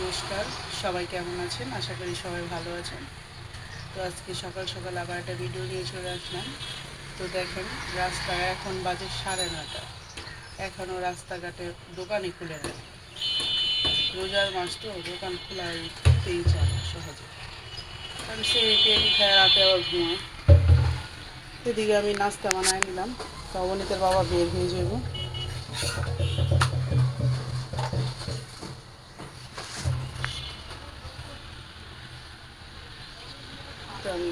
নমস্কার, সবাই কেমন আছেন? আশা করি সবাই ভালো আছেন। তো আজকে সকাল সকাল আবার একটা ভিডিও নিয়ে চলে আসলাম। তো দেখেন, রাস্তায় এখন বাজে 9:30, এখনও রাস্তাঘাটে দোকানই খুলে নেয়। রোজার মাস তো দোকান খোলাতেই চায় না সহজে, কারণ সে টেরি খায়, রাতে আবার ঘুমায়। এদিকে আমি নাস্তা বানায় নিলাম, তো অবনীতের বাবা বের হয়ে যাব। তো আমি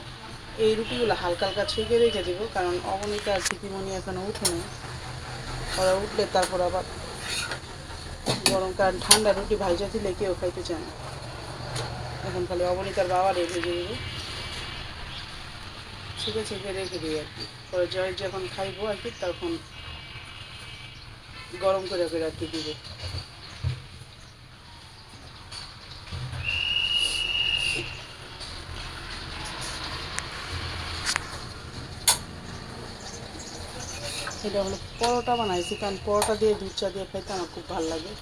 এই রুটিগুলো হালকা হালকা ছেঁকে রেখে দেবো, কারণ অবনীতা আর সিকিমণি এখনও উঠে নেই। ওরা উঠলে তারপর আবার গরম, কারণ ঠান্ডা রুটি ভাইজা দিলে কেউ খাইতে চায় না। এখন খালি অবনীতার বাবা রেখে দেবো, ছেঁকে ছেঁকে রেখে দিই আর কি। পরে জয় যখন খাইবো আর কি, তখন গরম করে আর কি দিবে। এটা হলো পরোটা বানাইছি, কারণ পরোটা দিয়ে দুধ চা দিয়ে খাইতে আমার খুব ভালো লাগে।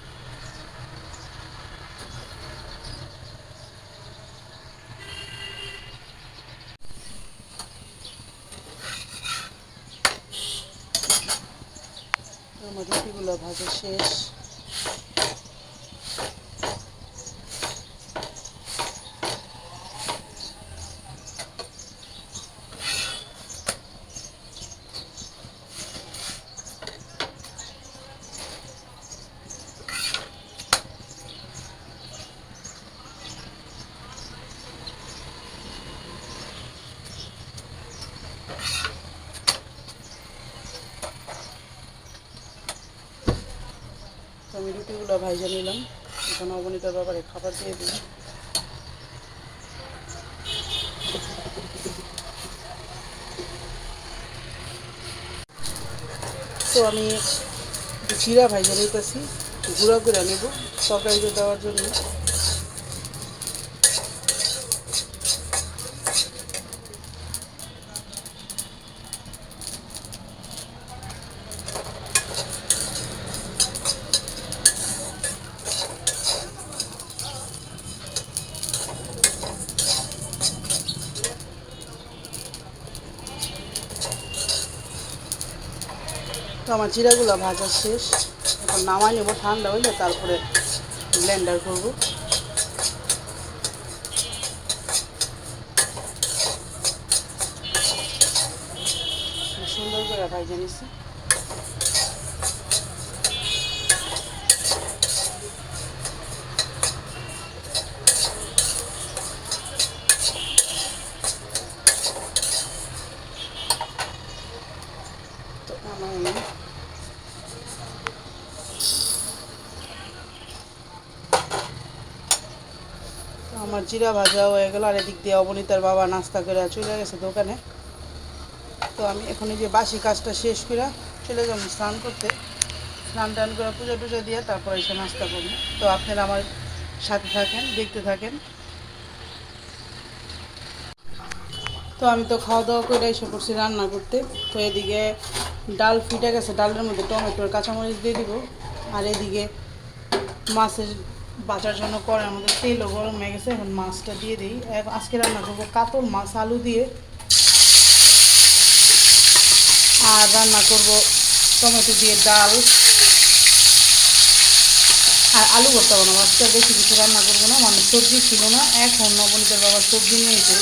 আমার রুটিগুলো ভাজা শেষ। তো আমি রুটিগুলো ভাজা নিলাম, এখন অবনীতার বাবারে খাবার দিয়ে দিই। তো আমি জিরা ভাজা নিতেছি, গুঁড়া করে নেব তরকারিতে দেওয়ার জন্য। তো আমার জিরাগুলো ভাজা শেষ, এখন নামাই নেবো, ঠান্ডা হইলে তারপরে ব্লেন্ডার করবো। সুন্দর করে ভাজা নিছি। তো আমার জিরা ভাজা হয়ে গেল, আর এদিক দিয়ে অবনীতার বাবা নাস্তা করে চলে গেছে দোকানে। তো আমি এখন এই যে বাসি কাজটা শেষ করে চলে যাব স্নান করতে। স্নান টান করে পুজো টুজো দিয়ে তারপর এসে নাস্তা করবো। তো আপনারা আমার সাথে থাকেন, দেখতে থাকেন। তো আমি তো খাওয়া দাওয়া করে এসে পড়ছি রান্না করতে। তো এদিকে ডাল ফুটে গেছে, ডালের মধ্যে টমেটোর কাঁচামরিচ দিয়ে দিব। আর এদিকে মাছের বাজার জন্য করে আমাদের তেলও গরম হয়ে গেছে, এখন মাছটা দিয়ে দিই। আজকে রান্না করবো কাতল মাছ আলু দিয়ে, আর রান্না করব টমেটো দিয়ে ডাল, আর আলু ভর্তা বানাবো। আজকে আর বেশি কিছু রান্না করবো না, মানে সবজি ছিল না। এখন নবনীতের বাবার সবজি নিয়েছে,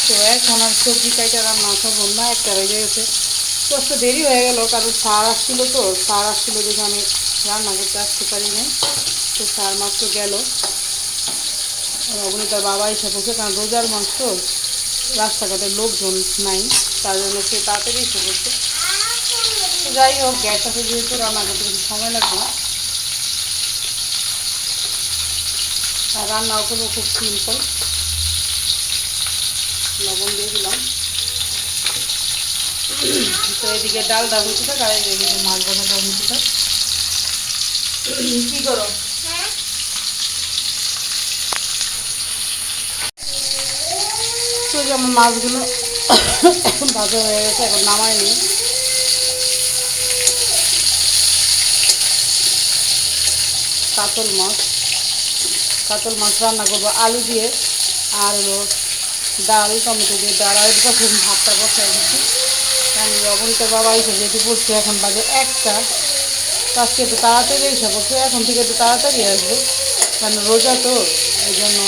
তো এখন আর সবজি কাইটা রান্না করবো না, একটা বেজে গেছে। তো আজকে দেরি হয়ে গেল, কারণ সার আসছিলো, তো সার আসছিলো দেখে আমি রান্না করতে আসতে পারি নাই। তো সার মাত্র গেল, অবনীতার বাবা এসে পড়ছে, কারণ রোজার মাস তো রাস্তাঘাটে লোকজন নাই, তার জন্য সে তাড়াতাড়ি এসে পড়ছে। তো যাই হোক, গ্যাস আছে যেহেতু রান্না করতে কিছু সময় লাগবে না, আর রান্নাও করবো খুব সিম্পল। লবণ দিয়ে দিলাম। তো এদিকে ডালটা হচ্ছে থাক, আর এদিকে মাছ ভাজাটা হচ্ছে থাক। কী করো? তো যে আমার মাছগুলো ভাজা হয়ে গেছে, এখন নামাই নিই। কাতল মাছ কাতল মাছ রান্না করবো আলু দিয়ে, আর হলো ডাল টমেটো দিয়ে ডাল, আর তখন ভাতটা বসাই দিচ্ছি। আমি অবনীতা বাবা এসে যেহেতু বসছে, এখন বাজে 1টা। তো আজকে একটু তাড়াতাড়ি এসে বলছে, এখন থেকে একটু তাড়াতাড়ি আসবো, কারণ রোজা তো, এই জন্য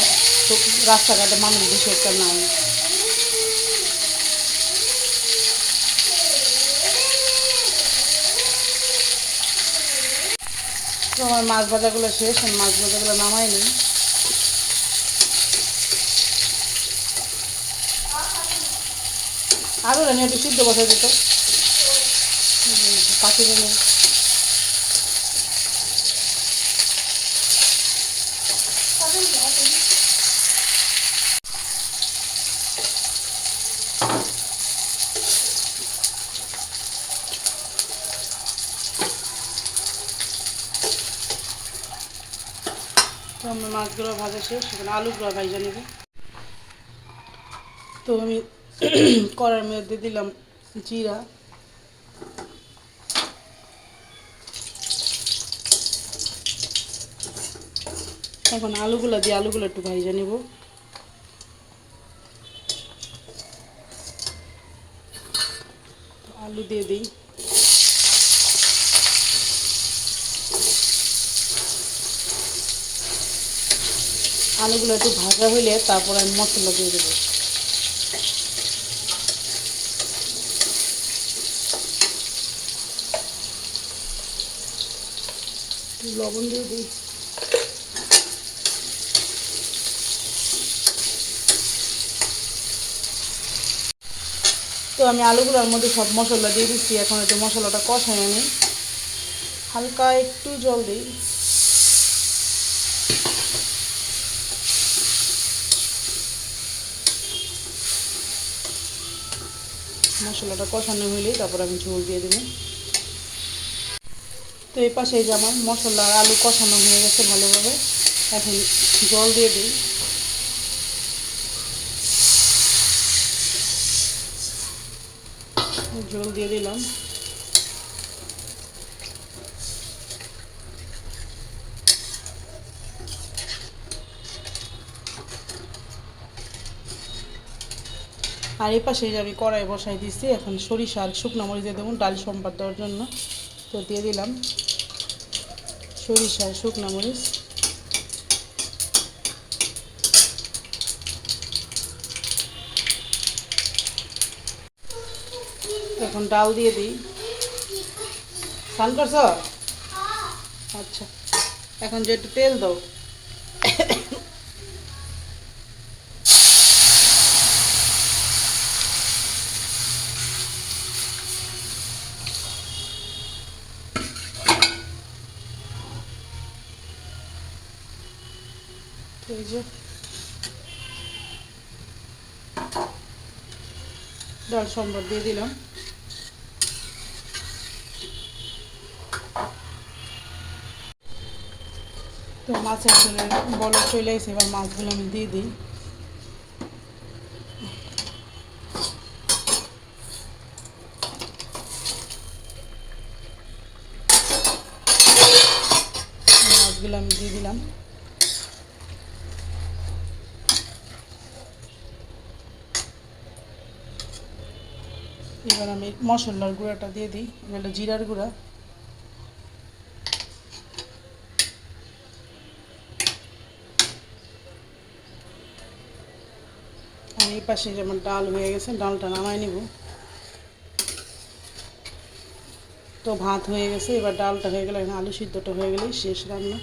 রাস্তাঘাটে মানুষ বেশি একটা নাই। তো আমার মাছ ভাজাগুলো শেষ, আমি মাছ ভাজাগুলো নামাই নিই। আরও জানি একটু সিদ্ধ বসা দিত পাখি জন্য। তো আমার মাছগুলো ভাজা শেষ, সেখানে আলুগুলো ভাজা নেব। তো আমি কড়ার মধ্যে দিলাম জিরা, এখন আলুগুলো দিয়ে আলুগুলো একটু ভাজা নেব। আলু দিয়ে দিই, আলুগুলো একটু ভাজা হইলে তারপর আমি মশলা দিয়ে দেবো। লবণ দিয়ে দিই। তো আমি আলুগুলোর মধ্যে সব মশলা দিয়ে দিচ্ছি, এখন একটু মশলাটা কষাই আমি, হালকা একটু জল দিই। মশলাটা কষানো হইলেই তারপর আমি ঝোল দিয়ে দেবো। তো এই পাশে যে আমার মশলা আর আলু কষানো হয়ে গেছে ভালোভাবে, এখন জল দিয়ে দিই। জল দিয়ে দিলাম। আর এই পাশে যে আমি কড়াই বসাই দিচ্ছি, এখন সরিষা আর শুকনো মরিচ দিয়ে দেবো ডাল সম্বাদ দেওয়ার জন্য। তো দিয়ে দিলাম সরিষা আর শুকনো মরিচ। এখন ডাল দিয়ে দিই। স্নান করছ? আচ্ছা, এখন যে একটু তেল দাও। এই যে ডাল সম্বর দিয়ে দিলাম। তো মাছের ঝোলে বলক চলে এসে এবার মাছগুলো আমি দিয়ে দিই। মাছগুলো আমি দিয়ে দিলাম। এবার আমি মশলার গুঁড়াটা দিয়ে দিই, এটা জিরার গুঁড়া। আর এই পাশে যেমন ডাল হয়ে গেছে, ডালটা নামাই নিব। তো ভাত হয়ে গেছে, এবার ডালটা হয়ে গেলে, আলু সিদ্ধটা হয়ে গেলেই শেষ রান্না।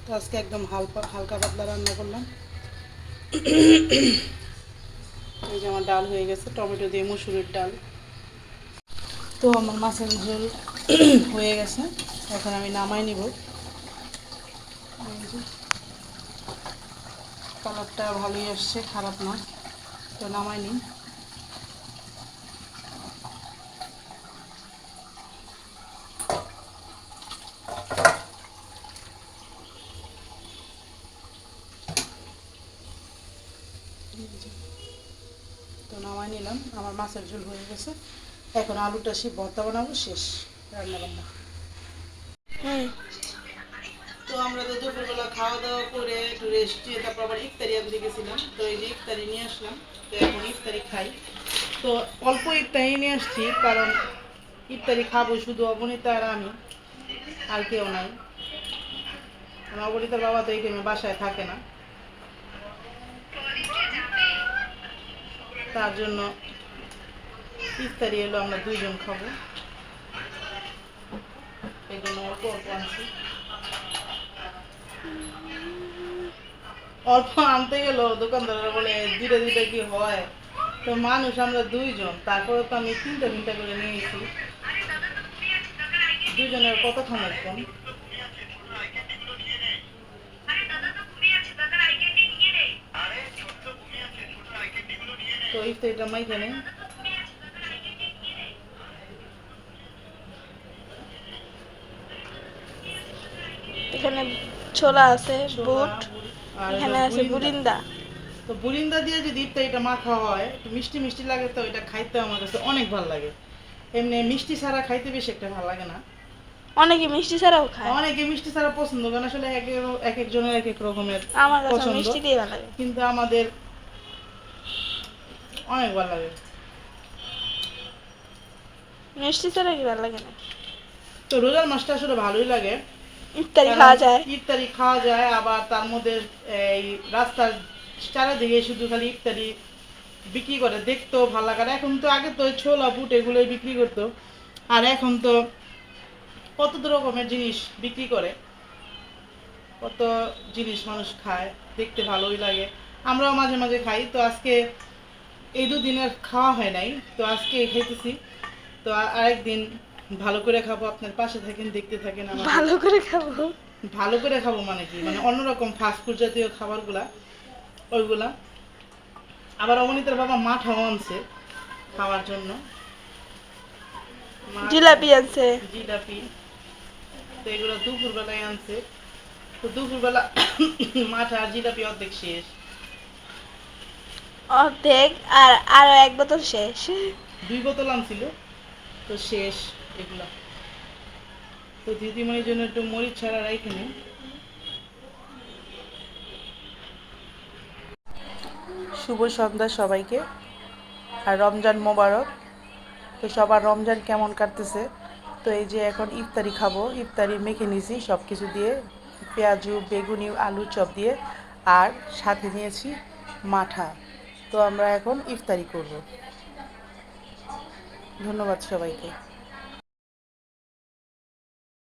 তো আজকে একদম হালকা পাতলা রান্না করলাম। এই যে আমার ডাল হয়ে গেছে, টমেটো দিয়ে মুসুরির ডাল। তো আমার মাছের ঝোল হয়ে গেছে, এখন আমি নামাই নিব। কালারটা ভালোই আসছে, খারাপ না। তো নামাই নিই। তো নামাই নিলাম, আমার মাছের ঝোল হয়ে গেছে। এখন আলুটা ভর্তা বানাবো, শেষ রান্না বান্না। তো আমরা তো দুপুরবেলা খাওয়া দাওয়া করে একটু রেস্ট নিয়ে তারপর আবার ইফতারি আনতে গেছিলাম। তো এই যে ইফতারি নিয়ে আসলাম, তো এখন ইফতারি খাই। তো অল্প ইফতারি নিয়ে আসছি, কারণ ইফতারি খাবো শুধু অবনীতা আর আমি, আর কেউ নাই। অবনীতার বাবা তো এই টাইমে বাসায় থাকে না, তার জন্য ইফতারি এলো আমরা দুইজন খাবো, এই জন্য অল্প অল্প আনছি। অল্প আনতে গেল দোকানদাররা বলে দিতে দিতে কি হয়, তো মানুষ আমরা দুইজন, তারপরে তো আমি তিনটা তিনটা করে নিয়েছি। দুজনের কত খামার কম। তো ইফতারিটা মাইকে নেই। এখানে ছোলা আছে, ছোলা, বুট, আর এখানে হলো আছে বুরিন্দা। তো বুরিন্দা দিয়ে যদি ইফতারিটা মাখা হয় একটু মিষ্টি মিষ্টি লাগে, তো এটা খাইতে আমার কাছে অনেক ভালো লাগে। এমনি মিষ্টি ছাড়া খাইতে বেশি একটা ভালো লাগে না। অনেকে মিষ্টি ছাড়াও খায়, অনেকে মিষ্টি ছাড়া পছন্দ করেন, আসলে এক একজনের এক এক রকমের আমার কাছে পছন্দ, মিষ্টি দিয়ে ভালো লাগে। কিন্তু আমাদের অনেক ভালো লাগে। মিষ্টি ছাড়া কি ভালো লাগে না। তো রোজার মাসটা আসলে ভালোই লাগে, ইফতারি কারণ খাওয়া যায়। ইফতারি খাওয়া যায়, আবার তার মধ্যে এই রাস্তার চারিদিকে শুধু খালি ইফতারি বিক্রি করে, দেখতেও ভালো লাগে। আর এখন তো আগে তো ছোলা বুট এগুলোই বিক্রি করতো, আর এখন তো কত রকমের জিনিস বিক্রি করে, কত জিনিস মানুষ খায়, দেখতে ভালোই লাগে। আমরাও মাঝে মাঝে খাই। তো আজকে এই দুদিনের খাওয়া হয় নাই, তো আজকে খাইতেছি। তো আরেকদিন ভালো করে খাবো, আপনার পাশে থাকেন, দেখতে থাকেন আমাদের। ভালো করে খাবো। ভালো করে খাবো মানে কি, মানে অন্যরকম ফাস্টফুড জাতীয় খাবারগুলা, ওইগুলা। আবার অবনীতার বাবা মাঠাও আনছে খাওয়ার জন্য, জিলাপি আছে। জিলাপি। তো এগুলো দুপুরবেলায় আনছে, তো দুপুরবেলা মাঠা আর জিলাপি অর্ধেক শেষ। অর্ধেক, আর আরো এক বোতল শেষ। 2 বোতল আনছিল, তো শেষ এগুলা। তো দিদিমণির জন্য একটু মরিচ ছাড়া রাইখে নিই। শুভ সন্ধ্যা সবাইকে, আর রমজান মোবারক। তো সবার রমজান কেমন কাটতেছে? তো এই যে এখন ইফতারি খাবো, ইফতারি মেখে নিয়েছি সব কিছু দিয়ে, পেঁয়াজু বেগুনি আলু চপ দিয়ে, আর সাথে নিয়েছি মাঠা। তো আমরা এখন ইফতারি করব। ধন্যবাদ সবাইকে।